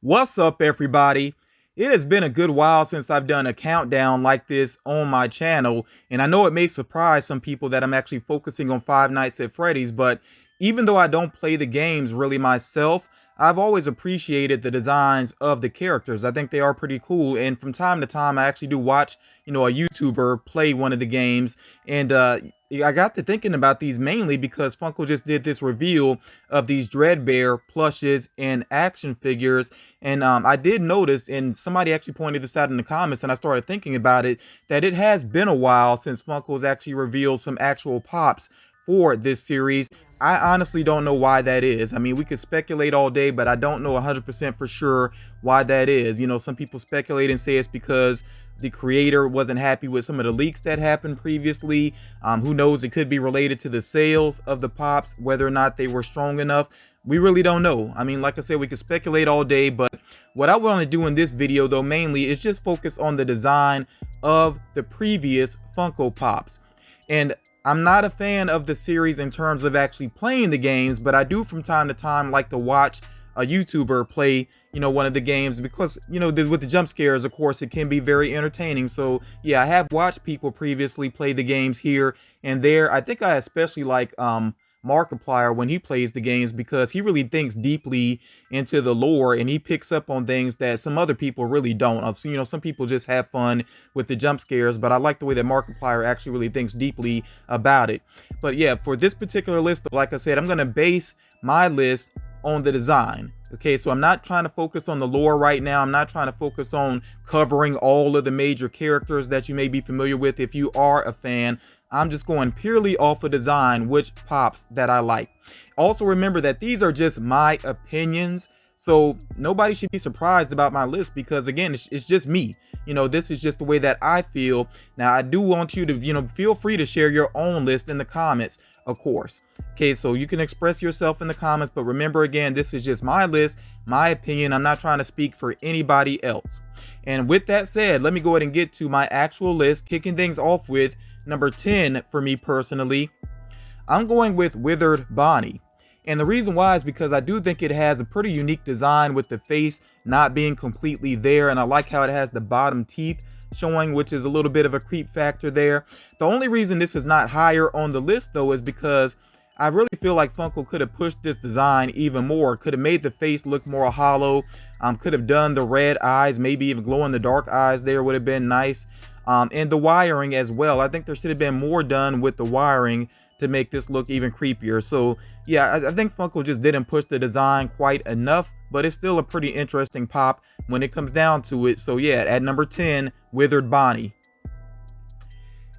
What's up, everybody? It has been a good while since I've done a countdown like this on my channel, and I know it may surprise some people that I'm actually focusing on Five Nights at Freddy's, but even though I don't play the games really myself, I've always appreciated the designs of the characters. I think they are pretty cool, and from time to time, I actually do watch, a YouTuber play one of the games, and I got to thinking about these mainly because Funko just did this reveal of these Dreadbear plushes and action figures. And I did notice, and somebody actually pointed this out in the comments, and I started thinking about it, that it has been a while since Funko's actually revealed some actual pops for this series. I honestly don't know why that is. I mean, we could speculate all day, but I don't know 100% for sure why that is. Some people speculate and say it's because the creator wasn't happy with some of the leaks that happened previously. Who knows? It could be related to the sales of the pops, whether or not they were strong enough. We really don't know. I mean, like I said, we could speculate all day, but what I want to do in this video, though, mainly is just focus on the design of the previous Funko Pops. And I'm not a fan of the series in terms of actually playing the games, but I do from time to time like to watch a YouTuber play, one of the games because, with the jump scares, of course, it can be very entertaining. So yeah, I have watched people previously play the games here and there. I think I especially like Markiplier when he plays the games because he really thinks deeply into the lore and he picks up on things that some other people really don't. So, some people just have fun with the jump scares, but I like the way that Markiplier actually really thinks deeply about it. But yeah, for this particular list, like I said, I'm going to base my list on the design. Okay, so I'm not trying to focus on the lore right now. I'm not trying to focus on covering all of the major characters that you may be familiar with if you are a fan. I'm just going purely off of design, which pops that I like. Also remember that these are just my opinions, so nobody should be surprised about my list because again, it's just me. This is just the way that I feel. Now, I do want you to, feel free to share your own list in the comments, of course. Okay, so you can express yourself in the comments, but remember again, this is just my list, my opinion. I'm not trying to speak for anybody else. And with that said, let me go ahead and get to my actual list, kicking things off with number 10 for me personally. I'm going with Withered Bonnie. And the reason why is because I do think it has a pretty unique design with the face not being completely there. And I like how it has the bottom teeth showing, which is a little bit of a creep factor there. The only reason this is not higher on the list, though, is because I really feel like Funko could have pushed this design even more. Could have made the face look more hollow. Could have done the red eyes, maybe even glow in the dark eyes there would have been nice. And the wiring as well. I think there should have been more done with the wiring to make this look even creepier. So yeah, I think Funko just didn't push the design quite enough, but it's still a pretty interesting pop when it comes down to it. So yeah, at number 10, Withered Bonnie.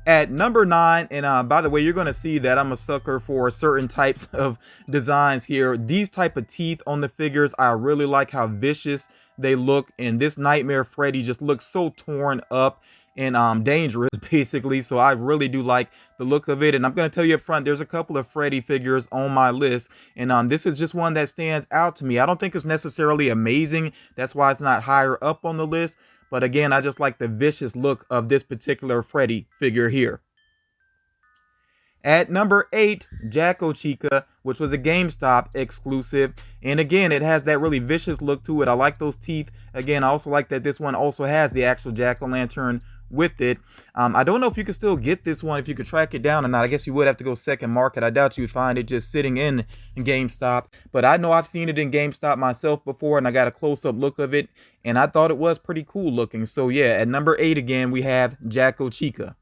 At number 9, and by the way, you're going to see that I'm a sucker for certain types of designs here. These type of teeth on the figures, I really like how vicious they look, and this Nightmare Freddy just looks so torn up and dangerous basically. So I really do like the look of it, and I'm going to tell you up front, there's a couple of Freddy figures on my list, and this is just one that stands out to me. I don't think it's necessarily amazing, that's why it's not higher up on the list, but again, I just like the vicious look of this particular Freddy figure here. At number 8, Jacko Chica, which was a GameStop exclusive. And again, it has that really vicious look to it. I like those teeth. Again, I also like that this one also has the actual jack-o'-lantern with it. I don't know if you could still get this one, if you could track it down or not. I guess you would have to go second market. I doubt you'd find it just sitting in GameStop. But I know I've seen it in GameStop myself before, and I got a close-up look of it. And I thought it was pretty cool looking. So yeah, at number 8 again, we have Jacko Chica.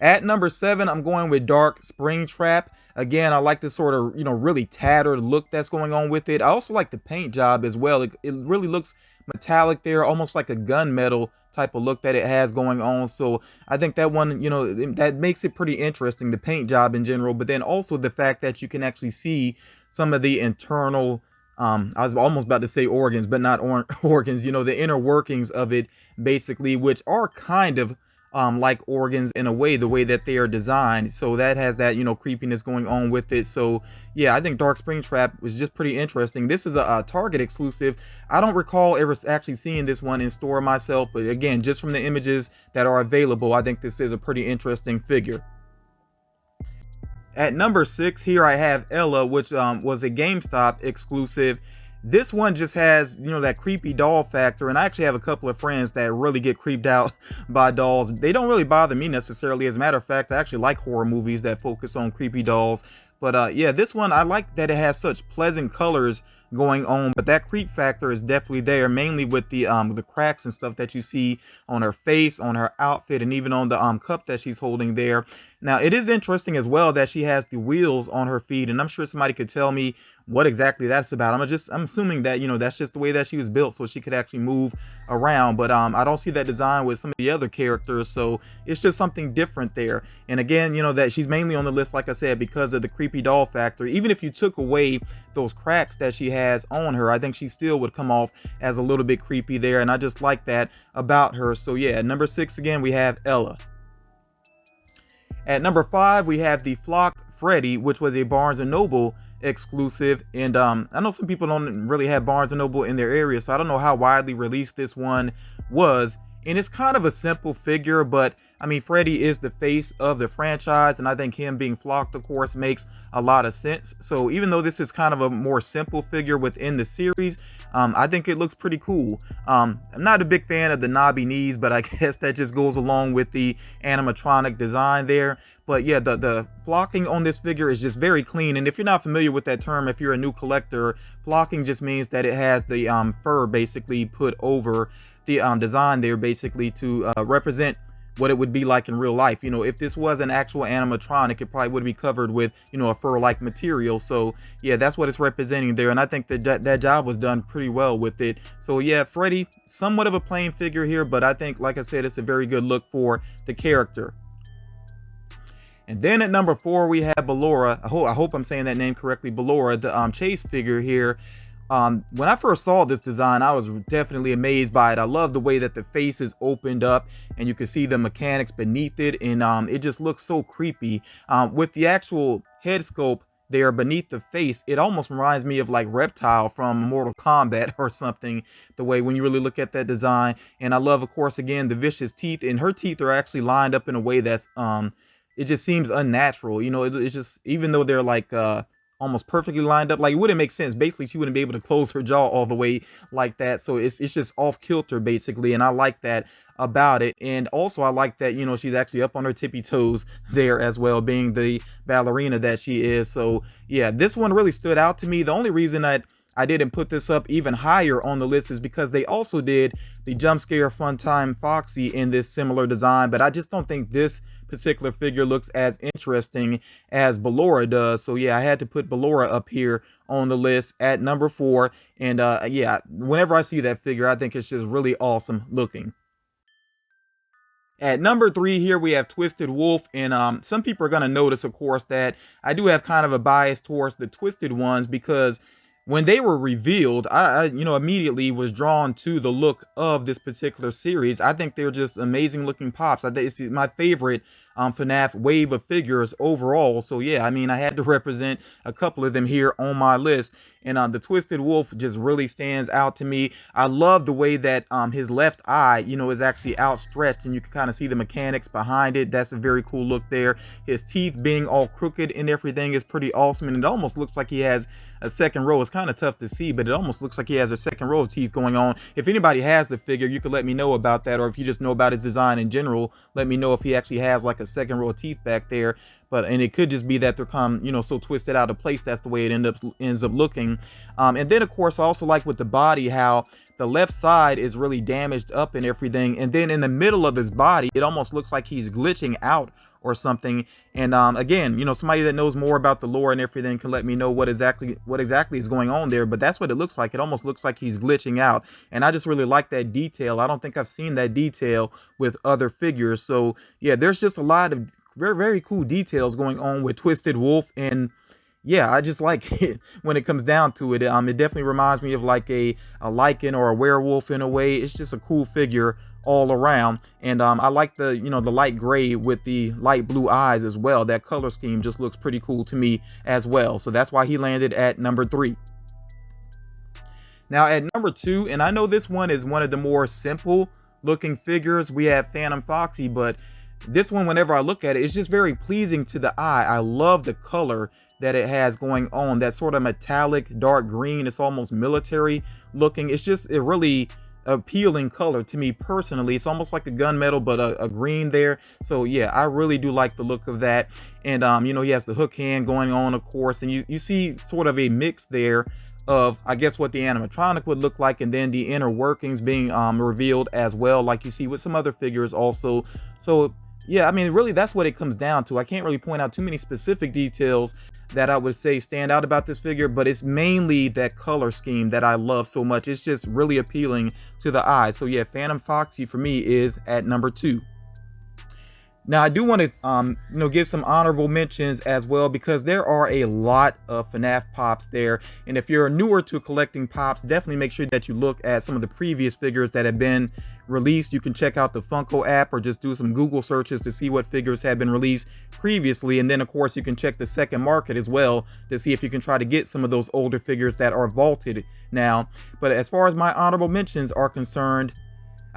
At number 7, I'm going with Dark Springtrap. Again, I like this sort of, really tattered look that's going on with it. I also like the paint job as well. It really looks metallic there, almost like a gunmetal type of look that it has going on. So I think that one, that makes it pretty interesting, the paint job in general. But then also the fact that you can actually see some of the internal, I was almost about to say organs, but not organs, the inner workings of it, basically, which are kind of like organs in a way, the way that they are designed. So that has that, creepiness going on with it. So yeah, I think Dark Springtrap was just pretty interesting. This is a Target exclusive. I don't recall ever actually seeing this one in store myself, but again, just from the images that are available, I think this is a pretty interesting figure. At number 6, here I have Ella, which was a GameStop exclusive. This one just has, that creepy doll factor. And I actually have a couple of friends that really get creeped out by dolls. They don't really bother me necessarily. As a matter of fact, I actually like horror movies that focus on creepy dolls. But yeah, this one, I like that it has such pleasant colors going on, but that creep factor is definitely there, mainly with the cracks and stuff that you see on her face, on her outfit, and even on the cup that she's holding there. Now, it is interesting as well that she has the wheels on her feet, and I'm sure somebody could tell me what exactly that's about. I'm assuming that, that's just the way that she was built, so she could actually move around. But I don't see that design with some of the other characters, so it's just something different there. And again, that she's mainly on the list, like I said, because of the creepy doll factor. Even if you took away those cracks that she has on her, I think she still would come off as a little bit creepy there, and I just like that about her. So yeah, number 6 again, we have Ella. At number 5, we have the Flocked Freddy, which was a Barnes & Noble exclusive. And I know some people don't really have Barnes & Noble in their area, so I don't know how widely released this one was. And it's kind of a simple figure, but I mean, Freddy is the face of the franchise, and I think him being flocked, of course, makes a lot of sense. So even though this is kind of a more simple figure within the series, I think it looks pretty cool. I'm not a big fan of the knobby knees, but I guess that just goes along with the animatronic design there. But yeah, the flocking on this figure is just very clean. And if you're not familiar with that term, if you're a new collector, flocking just means that it has the fur basically put over the design there, basically to represent what it would be like in real life. If this was an actual animatronic, it probably would be covered with, a fur-like material. So yeah, that's what it's representing there. And I think that job was done pretty well with it. So yeah, Freddy, somewhat of a plain figure here, but I think, like I said, it's a very good look for the character. And then at number 4, we have Ballora. I hope I'm saying that name correctly. Ballora, the Chase figure here. When I first saw this design, I was definitely amazed by it. I love the way that the face is opened up and you can see the mechanics beneath it, and it just looks so creepy. With the actual head sculpt there beneath the face, it almost reminds me of like Reptile from Mortal Kombat or something, the way when you really look at that design. And I love, of course, again, the vicious teeth, and her teeth are actually lined up in a way that's it just seems unnatural. It's just, even though they're like almost perfectly lined up, like it wouldn't make sense. Basically, she wouldn't be able to close her jaw all the way like that. So it's just off kilter basically, and I like that about it. And also I like that, she's actually up on her tippy toes there as well, being the ballerina that she is. So yeah, this one really stood out to me. The only reason that I didn't put this up even higher on the list is because they also did the Jump Scare Fun Time Foxy in this similar design, but I just don't think this particular figure looks as interesting as Ballora does. So yeah, I had to put Ballora up here on the list at number 4. And yeah, whenever I see that figure, I think it's just really awesome looking. At number 3 here, we have Twisted Wolf, and some people are going to notice, of course, that I do have kind of a bias towards the Twisted ones, because when they were revealed, I immediately was drawn to the look of this particular series. I think they're just amazing looking pops. I think it's my favorite FNAF wave of figures overall. So yeah, I mean, I had to represent a couple of them here on my list. And the Twisted Wolf just really stands out to me. I love the way that his left eye, is actually outstretched, and you can kind of see the mechanics behind it. That's a very cool look there. His teeth being all crooked and everything is pretty awesome, and it almost looks like he has a second row. It's kind of tough to see, but it almost looks like he has a second row of teeth going on. If anybody has the figure, you could let me know about that, or if you just know about his design in general, let me know if he actually has like a second row of teeth back there. And it could just be that they're so twisted out of place. That's the way it ends up looking. And then of course, I also like with the body how the left side is really damaged up and everything, and then in the middle of his body, it almost looks like he's glitching out or something. And again, somebody that knows more about the lore and everything can let me know what exactly is going on there, but that's what it looks like. It almost looks like he's glitching out, and I just really like that detail. I don't think I've seen that detail with other figures. So yeah, there's just a lot of very, very cool details going on with Twisted Wolf, and yeah, I just like it when it comes down to it. It definitely reminds me of like a lichen or a werewolf in a way. It's just a cool figure all around. And I like the the light gray with the light blue eyes as well. That color scheme just looks pretty cool to me as well. So that's why he landed at number 3. Now at number 2, and I know this one is one of the more simple looking figures, we have Phantom Foxy, but this one, whenever I look at it, it's just very pleasing to the eye. I love the color that it has going on. That sort of metallic dark green. It's almost military looking. It's just a really appealing color to me personally. It's almost like a gunmetal, but a green there. So yeah, I really do like the look of that. And you know, he has the hook hand going on, of course, and you see sort of a mix there of, I guess, what the animatronic would look like, and then the inner workings being revealed as well, like you see with some other figures also. So yeah, I mean, really, that's what it comes down to. I can't really point out too many specific details that I would say stand out about this figure, but it's mainly that color scheme that I love so much. It's just really appealing to the eye. So yeah, Phantom Foxy for me is at number 2. Now, I do want to, you know, give some honorable mentions as well, because there are a lot of FNAF Pops there. And if you're newer to collecting Pops, definitely make sure that you look at some of the previous figures that have been released. You can check out the Funko app or just do some Google searches to see what figures have been released previously. And then, of course, you can check the second market as well to see if you can try to get some of those older figures that are vaulted now. But as far as my honorable mentions are concerned,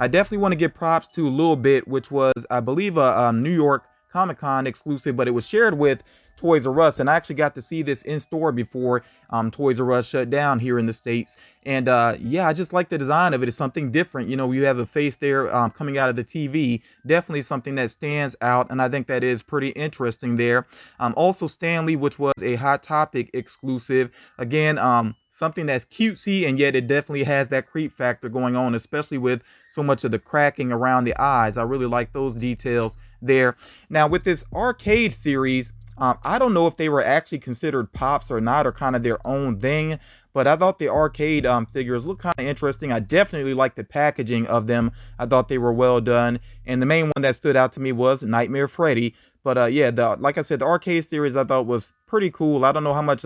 I definitely want to give props to a little bit, which was, I believe, a New York Comic-Con exclusive, but it was shared with Toys R Us, and I actually got to see this in store before Toys R Us shut down here in the States. And yeah, I just like the design of it. It's something different. You know, you have a face there coming out of the TV. Definitely something that stands out, and I think that is pretty interesting there. Also Stanley, which was a Hot Topic exclusive. Again, something that's cutesy, and yet it definitely has that creep factor going on, especially with so much of the cracking around the eyes. I really like those details there. Now, with this arcade series, I don't know if they were actually considered Pops or not, or kind of their own thing, but I thought the arcade figures look kind of interesting. I definitely like the packaging of them. I thought they were well done, and the main one that stood out to me was Nightmare Freddy. But yeah, like I said, the arcade series I thought was pretty cool. I don't know how much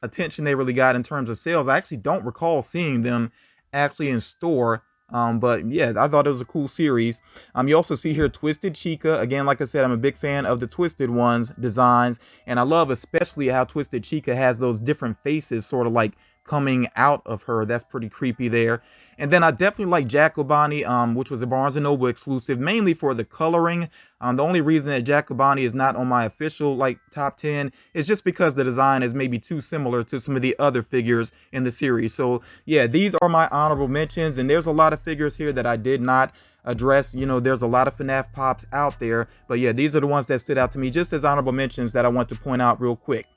attention they really got in terms of sales. I actually don't recall seeing them actually in store. But yeah, I thought it was a cool series. You also see here Twisted Chica. Again, like I said, I'm a big fan of the Twisted ones designs, and I love especially how Twisted Chica has those different faces sort of like coming out of her. That's pretty creepy there. And then I definitely like Jacobani, which was a Barnes & Noble exclusive, mainly for the coloring. The only reason that Jacobani is not on my official like top 10 is just because the design is maybe too similar to some of the other figures in the series. So yeah, these are my honorable mentions, and there's a lot of figures here that I did not address. You know, there's a lot of FNAF Pops out there, but yeah, these are the ones that stood out to me just as honorable mentions that I want to point out real quick.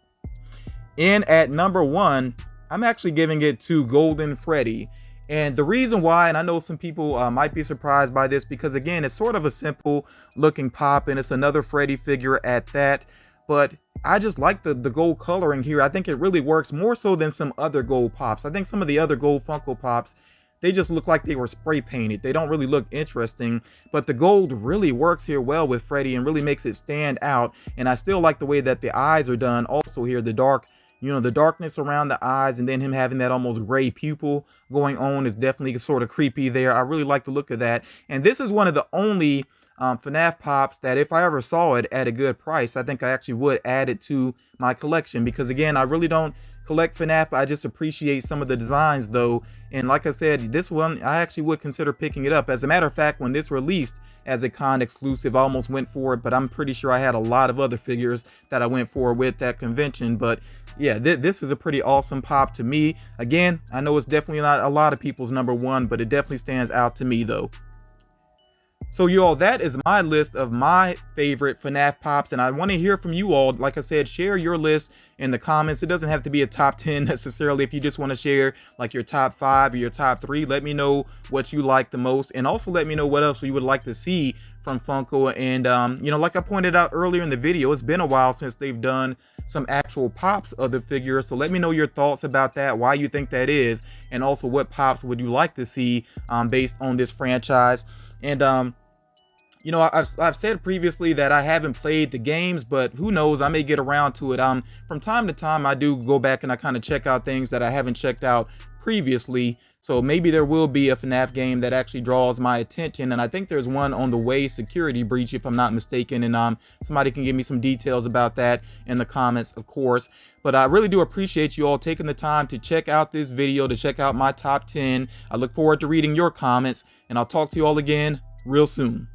In at number 1, I'm actually giving it to Golden Freddy. And the reason why, and I know some people might be surprised by this, because again, it's sort of a simple looking pop, and it's another Freddy figure at that. But I just like the gold coloring here. I think it really works more so than some other gold pops. I think some of the other gold Funko Pops, they just look like they were spray painted. They don't really look interesting, but the gold really works here well with Freddy and really makes it stand out. And I still like the way that the eyes are done also here, the dark, you know, the darkness around the eyes, and then him having that almost gray pupil going on is definitely sort of creepy there. I really like the look of that. And this is one of the only FNAF Pops that if I ever saw it at a good price, I think I actually would add it to my collection, because again, I really don't collect FNAF. I just appreciate some of the designs though. And like I said, this one, I actually would consider picking it up. As a matter of fact, when this released as a con exclusive, I almost went for it, but I'm pretty sure I had a lot of other figures that I went for with that convention. But yeah, this is a pretty awesome pop to me. Again, I know it's definitely not a lot of people's number 1, but it definitely stands out to me though. So you all, that is my list of my favorite FNAF Pops, and I want to hear from you all. Like I said, share your list in the comments. It doesn't have to be a top 10 necessarily. If you just want to share like your top 5 or your top 3, let me know what you like the most, and also let me know what else you would like to see from Funko. And you know, like I pointed out earlier in the video, it's been a while since they've done some actual pops of the figure. So let me know your thoughts about that, why you think that is, and also what pops would you like to see based on this franchise. And you know, I've said previously that I haven't played the games, but who knows, I may get around to it. From time to time, I do go back and I kind of check out things that I haven't checked out previously. So maybe there will be a FNAF game that actually draws my attention, and I think there's one on the way, Security Breach, if I'm not mistaken. And somebody can give me some details about that in the comments, of course. But I really do appreciate you all taking the time to check out this video, to check out my top 10. I look forward to reading your comments, and I'll talk to you all again real soon.